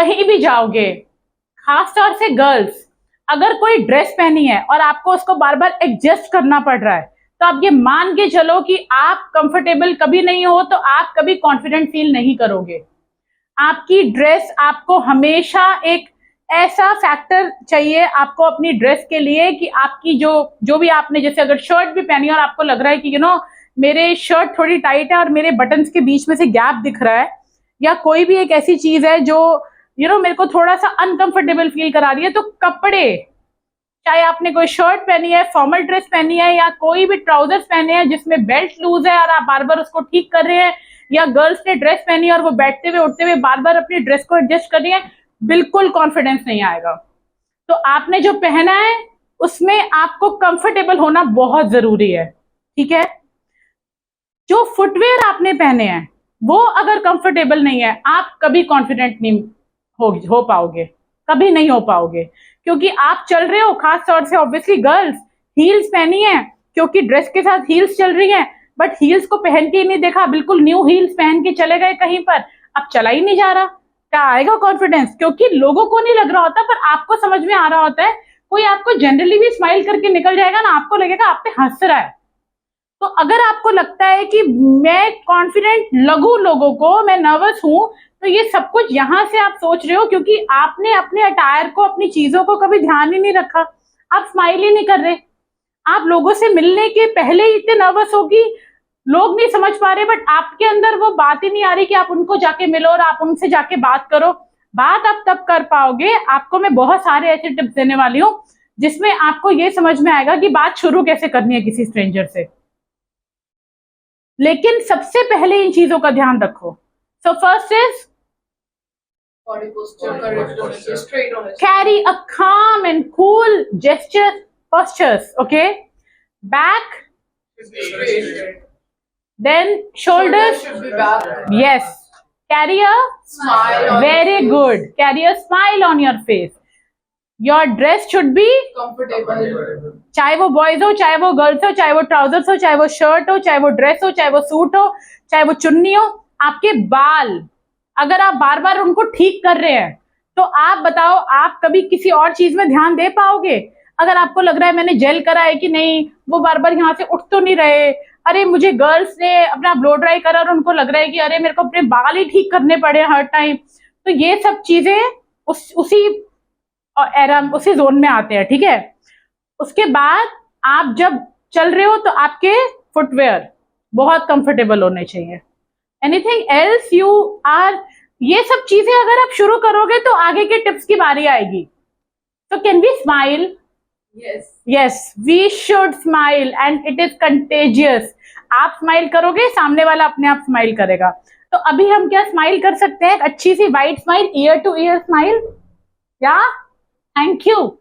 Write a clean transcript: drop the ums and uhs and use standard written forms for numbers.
कहीं भी जाओगे, खासतौर से गर्ल्स, अगर कोई ड्रेस पहनी है और आपको उसको बार बार एडजस्ट करना पड़ रहा है, तो आप ये मान के चलो कि आप कंफर्टेबल कभी नहीं हो, तो आप कभी कॉन्फिडेंट फील नहीं करोगे। आपकी ड्रेस आपको हमेशा एक ऐसा फैक्टर चाहिए आपको अपनी ड्रेस के लिए कि आपकी जो भी आपने, जैसे अगर शर्ट भी पहनी है और आपको लग रहा है कि मेरे शर्ट थोड़ी टाइट है और मेरे बटन्स के बीच में से गैप दिख रहा है, या कोई भी एक ऐसी चीज है जो मेरे को थोड़ा सा अनकंफर्टेबल फील करा रही है, तो कपड़े, चाहे आपने कोई शर्ट पहनी है, फॉर्मल ड्रेस पहनी है, या कोई भी ट्राउजर्स पहने हैं जिसमें बेल्ट लूज है और आप बार बार उसको ठीक कर रहे हैं, या गर्ल्स ने ड्रेस पहनी है और वो बैठते हुए उठते हुए बार बार अपनी ड्रेस को एडजस्ट कर रही है, बिल्कुल कॉन्फिडेंस नहीं आएगा। तो आपने जो पहना है उसमें आपको कंफर्टेबल होना बहुत जरूरी है, ठीक है। जो फुटवेयर आपने पहने हैं वो अगर कंफर्टेबल नहीं है, आप कभी कॉन्फिडेंट नहीं हो पाओगे, कभी नहीं हो पाओगे, क्योंकि आप चल रहे हो, खास तौर से ऑब्वियसली गर्ल्स हील्स पहनी है क्योंकि ड्रेस के साथ हील्स चल रही हैं, बट हील्स को पहन के ही नहीं देखा, बिल्कुल न्यू हील्स पहन के चले गए कहीं पर, अब चला ही नहीं जा रहा, क्या आएगा कॉन्फिडेंस? क्योंकि लोगों को नहीं लग रहा होता, पर आपको समझ में आ रहा होता है। कोई आपको जनरली भी स्माइल करके निकल जाएगा ना, आपको लगेगा आप पे हंस रहा है। तो अगर आपको लगता है कि मैं कॉन्फिडेंट लगूं लोगों को, मैं नर्वस हूं, तो ये सब कुछ यहां से आप सोच रहे हो क्योंकि आपने अपने अटायर को, अपनी चीजों को कभी ध्यान ही नहीं रखा, आप स्माइल ही नहीं कर रहे, आप लोगों से मिलने के पहले ही इतने नर्वस हो कि लोग नहीं समझ पा रहे, बट आपके अंदर वो बात ही नहीं आ रही कि आप उनको जाके मिलो और आप उनसे जाके बात करो। बात आप तब कर पाओगे, आपको मैं बहुत सारे ऐसे टिप्स देने वाली हूँ जिसमें आपको ये समझ में आएगा कि बात शुरू कैसे करनी है किसी स्ट्रेंजर से। लेकिन सबसे पहले इन चीजों का ध्यान रखो। So first is body posture, correct on it, straight on it. carry a calm and cool postures, okay? Back, Straight. then shoulders, should be back. yes, carry a Smile on very your face. good, carry a smile on your face. Your dress should be, Comfortable. चाहे वो boys हो, चाहे वो girls हो, चाहे वो trousers हो, चाहे वो शर्ट हो, चाहे वो ड्रेस हो, चाहे वो सूट हो, चाहे वो चुन्नी हो। आपके बाल अगर आप बार बार उनको ठीक कर रहे हैं, तो आप बताओ आप कभी किसी और चीज में ध्यान दे पाओगे? अगर आपको लग रहा है मैंने जेल करा है कि नहीं, वो बार बार यहाँ से उठ तो नहीं रहे, अरे मुझे गर्ल्स ने अपना ब्लो ड्राई करा और उनको लग रहा है कि अरे मेरे को अपने बाल ही ठीक करने पड़े हर टाइम, तो ये सब चीजें उसी जोन में आते हैं, ठीक है। उसके बाद आप जब चल रहे हो तो आपके फुटवेयर बहुत कंफर्टेबल होने चाहिए। एनीथिंग एल्स यू आर, ये सब चीजें अगर आप शुरू करोगे तो आगे के टिप्स की बारी आएगी। तो can we smile? Yes, we should smile and it is contagious. आप स्माइल करोगे, सामने वाला अपने आप स्माइल करेगा। तो अभी हम क्या स्माइल कर सकते हैं? अच्छी सी white smile, ear to ear smile. या थैंक यू।